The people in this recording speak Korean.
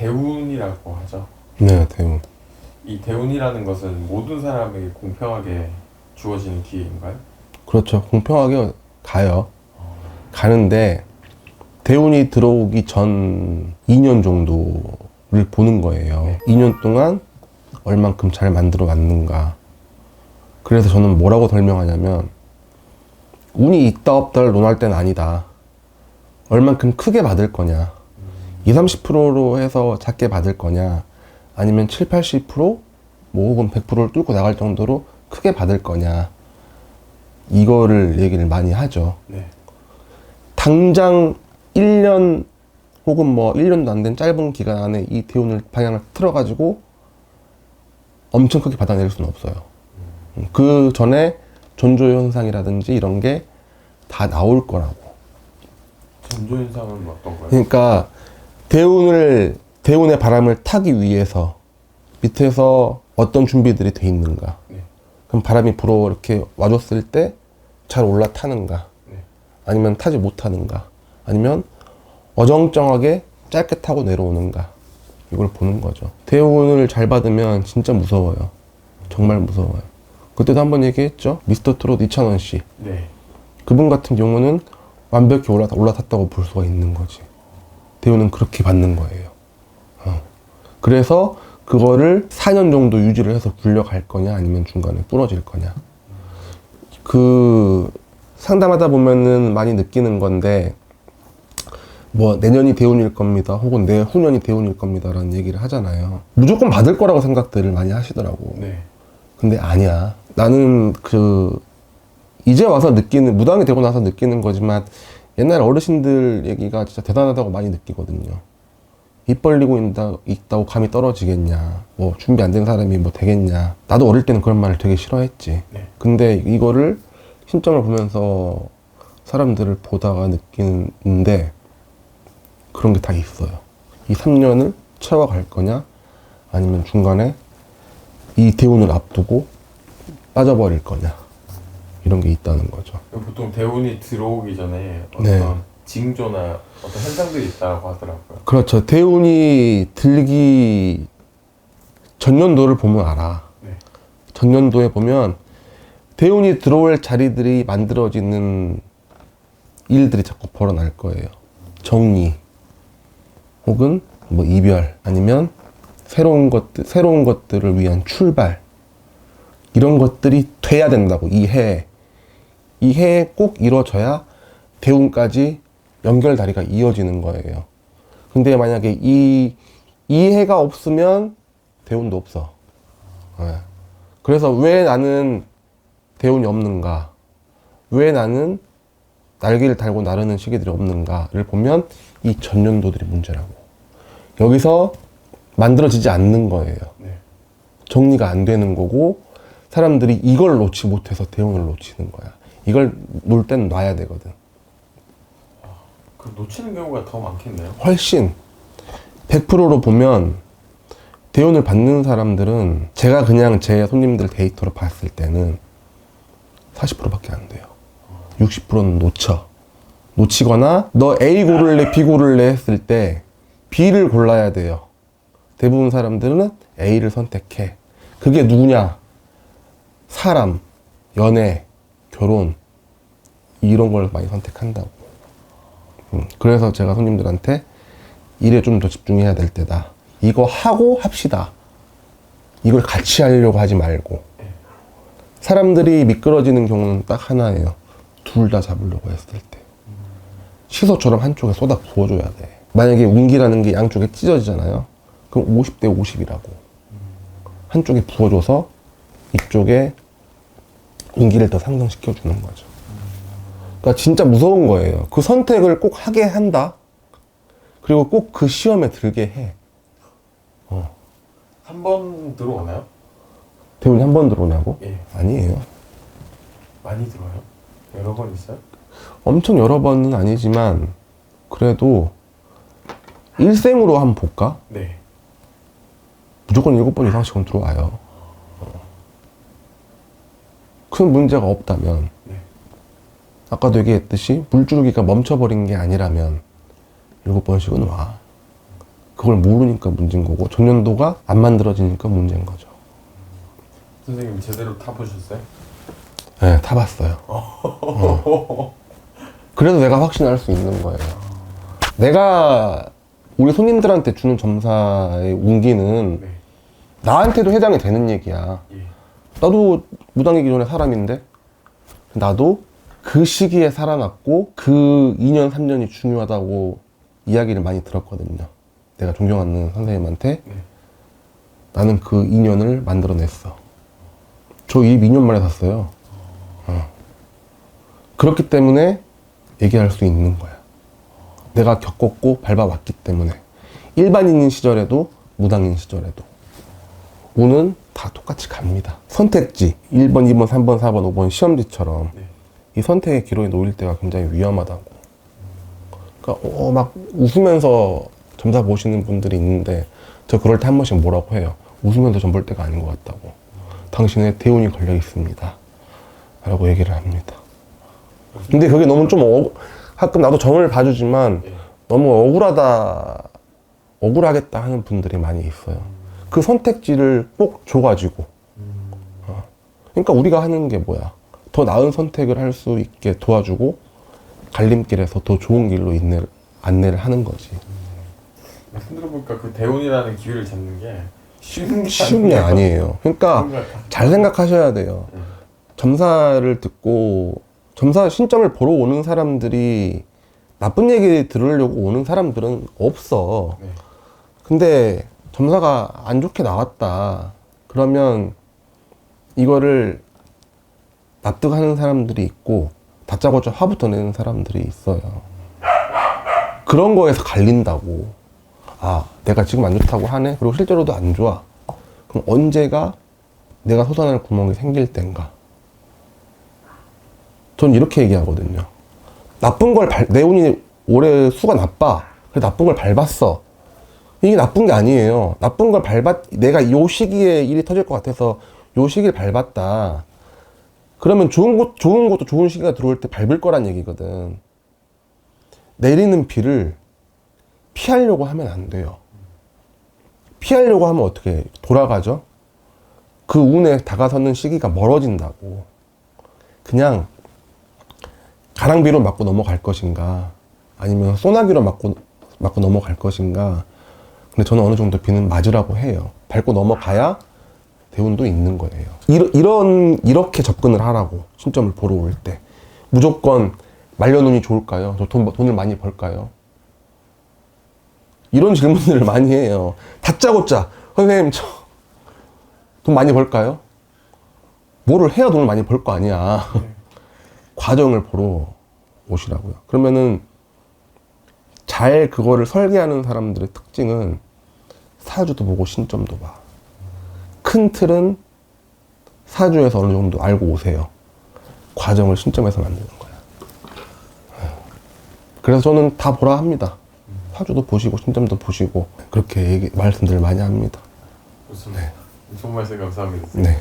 대운이라고 하죠. 네, 대운. 이 대운이라는 것은 모든 사람에게 공평하게 주어지는 기회인가요? 그렇죠. 공평하게 가요. 가는데 대운이 들어오기 전 2년 정도를 보는 거예요. 네. 2년 동안 얼만큼 잘 만들어 왔는가. 그래서 저는 뭐라고 설명하냐면 운이 있다 없다를 논할 때는 아니다. 얼만큼 크게 받을 거냐. 20, 30%로 해서 작게 받을 거냐. 아니면 7, 80%? 뭐 혹은 100%를 뚫고 나갈 정도로 크게 받을 거냐. 이거를 얘기를 많이 하죠. 네. 당장 1년 혹은 뭐 1년도 안 된 짧은 기간 안에 이 대운을 방향을 틀어가지고 엄청 크게 받아낼 수는 없어요. 그 전에 전조현상이라든지 이런 게 다 나올 거라고. 전조현상은 어떤 거예요? 그러니까 대운의 바람을 타기 위해서 밑에서 어떤 준비들이 돼 있는가. 네. 그럼 바람이 불어 이렇게 와줬을 때 잘 올라타는가. 네. 아니면 타지 못하는가. 아니면 어정쩡하게 짧게 타고 내려오는가. 이걸 보는 거죠. 대운을 잘 받으면 진짜 무서워요. 정말 무서워요. 그때도 한번 얘기했죠. 미스터 트롯 이찬원 씨. 네. 그분 같은 경우는 완벽히 올라탔다고 볼 수가 있는 거지. 대운은 그렇게 받는 거예요. 그래서 그거를 4년 정도 유지를 해서 굴려갈 거냐 아니면 중간에 부러질 거냐. 그 상담하다 보면은 많이 느끼는 건데 뭐 내년이 대운일 겁니다 혹은 내후년이 대운일 겁니다 라는 얘기를 하잖아요. 무조건 받을 거라고 생각들을 많이 하시더라고. 네. 근데 아니야. 나는 이제 와서 무당이 되고 나서 느끼는 거지만 옛날 어르신들 얘기가 진짜 대단하다고 많이 느끼거든요. 입 벌리고 있다고 감이 떨어지겠냐. 뭐 준비 안 된 사람이 뭐 되겠냐. 나도 어릴 때는 그런 말을 되게 싫어했지. 네. 근데 이거를 신점을 보면서 사람들을 보다가 느끼는데 그런 게 다 있어요. 이 3년을 채워갈 거냐 아니면 중간에 이 대운을 앞두고 빠져버릴 거냐 이런 게 있다는 거죠. 보통 대운이 들어오기 전에 어떤 네. 징조나 어떤 현상들이 있다고 하더라고요. 그렇죠. 대운이 들기 전년도를 보면 알아. 네. 전년도에 보면 대운이 들어올 자리들이 만들어지는 일들이 자꾸 벌어날 거예요. 정리 혹은 뭐 이별 아니면 새로운 것들을 위한 출발 이런 것들이 돼야 된다고. 이 해에 꼭 이루어져야 대운까지 연결다리가 이어지는 거예요. 근데 만약에 이 해가 없으면 대운도 없어. 네. 그래서 왜 나는 대운이 없는가? 왜 나는 날개를 달고 나르는 시기들이 없는가를 보면 이 전년도들이 문제라고. 여기서 만들어지지 않는 거예요. 네. 정리가 안 되는 거고 사람들이 이걸 놓지 못해서 대운을 놓치는 거야. 이걸 놓을 땐 놔야 되거든. 그 놓치는 경우가 더 많겠네요. 훨씬 100%로 보면 대운을 받는 사람들은 제가 그냥 제 손님들 데이터로 봤을 때는 40%밖에 안 돼요. 60%는 놓치거나 너 A 고를래 B 고를래 했을 때 B를 골라야 돼요. 대부분 사람들은 A를 선택해. 그게 누구냐? 사람, 연애, 결혼 이런 걸 많이 선택한다고. 그래서 제가 손님들한테 일에 좀 더 집중해야 될 때다. 이거 하고 합시다. 이걸 같이 하려고 하지 말고. 사람들이 미끄러지는 경우는 딱 하나예요. 둘 다 잡으려고 했을 때. 시소처럼 한쪽에 쏟아 부어줘야 돼. 만약에 운기라는 게 양쪽에 찢어지잖아요. 그럼 50대 50이라고. 한쪽에 부어줘서 이쪽에 운기를 더 상승시켜주는 거죠. 그러니까 진짜 무서운 거예요. 그 선택을 꼭 하게 한다. 그리고 꼭 그 시험에 들게 해. 한 번 들어오나요? 대운이 한 번 들어오냐고? 예. 아니에요. 많이 들어요? 여러 번 있어요? 엄청 여러 번은 아니지만 그래도 일생으로 한번 볼까? 네. 무조건 7번 이상씩은 들어와요. 큰 문제가 없다면. 네. 아까도 얘기했듯이 물줄기가 멈춰버린 게 아니라면 7번씩은 와. 그걸 모르니까 문제인 거고 전년도가 안 만들어지니까 문제인 거죠. 선생님 제대로 타보셨어요? 네, 타봤어요. 그래서 내가 확신할 수 있는 거예요. 내가 우리 손님들한테 주는 점사의 운기는 네. 나한테도 해당이 되는 얘기야. 예. 나도 무당이 기존의 사람인데 나도 그 시기에 살아났고 그 2년 3년이 중요하다고 이야기를 많이 들었거든요. 내가 존경하는 선생님한테 네. 나는 그 2년을 만들어냈어. 저 이 2년 만에 샀어요. 그렇기 때문에 얘기할 수 있는 거야. 내가 겪었고 밟아왔기 때문에 일반인인 시절에도 무당인 시절에도 운은 다 똑같이 갑니다. 선택지 1번, 2번, 3번, 4번, 5번 시험지처럼 네. 이 선택의 기로에 놓일 때가 굉장히 위험하다고. 그러니까 막 웃으면서 점사 보시는 분들이 있는데 저 그럴 때 한 번씩 뭐라고 해요. 웃으면서 점 볼 때가 아닌 것 같다고. 당신의 대운이 걸려 있습니다. 라고 얘기를 합니다. 근데 그게 너무 좀 가끔 나도 점을 봐주지만 예. 너무 억울하겠다 하는 분들이 많이 있어요. 그 선택지를 꼭 줘가지고. 그러니까 우리가 하는 게 뭐야? 더 나은 선택을 할 수 있게 도와주고 갈림길에서 더 좋은 길로 안내를 하는 거지. 말씀 들어보니까 그 대운이라는 기회를 잡는 게 쉬운 게 아니에요. 그러니까 잘 생각하셔야 돼요. 점사를 듣고 점사 신점을 보러 오는 사람들이 나쁜 얘기 들으려고 오는 사람들은 없어. 네. 근데 점사가 안 좋게 나왔다. 그러면 이거를 납득하는 사람들이 있고 다짜고짜 화부터 내는 사람들이 있어요. 그런 거에서 갈린다고. 아, 내가 지금 안 좋다고 하네? 그리고 실제로도 안 좋아. 그럼 언제가 내가 솟아날 구멍이 생길 땐가? 전 이렇게 얘기하거든요. 나쁜 걸 내 운이 올해 수가 나빠. 그래 나쁜 걸 밟았어. 이게 나쁜 게 아니에요. 나쁜 걸 내가 요 시기에 일이 터질 것 같아서 요 시기를 밟았다. 그러면 좋은 것도 좋은 시기가 들어올 때 밟을 거란 얘기거든. 내리는 비를 피하려고 하면 안 돼요. 피하려고 하면 어떻게 돌아가죠? 그 운에 다가서는 시기가 멀어진다고. 그냥 가랑비로 맞고 넘어갈 것인가 아니면 소나기로 맞고 넘어갈 것인가. 근데 저는 어느 정도 비는 맞으라고 해요. 밟고 넘어가야 대운도 있는 거예요. 이렇게 접근을 하라고. 신점을 보러 올 때 무조건 말년운이 좋을까요? 저 돈을 많이 벌까요? 이런 질문들을 많이 해요. 다짜고짜 선생님 저 돈 많이 벌까요? 뭐를 해야 돈을 많이 벌 거 아니야. 과정을 보러 오시라고요. 그러면은 잘 그거를 설계하는 사람들의 특징은 사주도 보고 신점도 봐. 큰 틀은 사주에서 어느 정도 알고 오세요. 과정을 신점에서 만드는 거야. 그래서 저는 다 보라 합니다. 사주도 보시고 신점도 보시고 그렇게 말씀들을 많이 합니다. 좋습니다. 좋은 말씀 감사합니다. 네.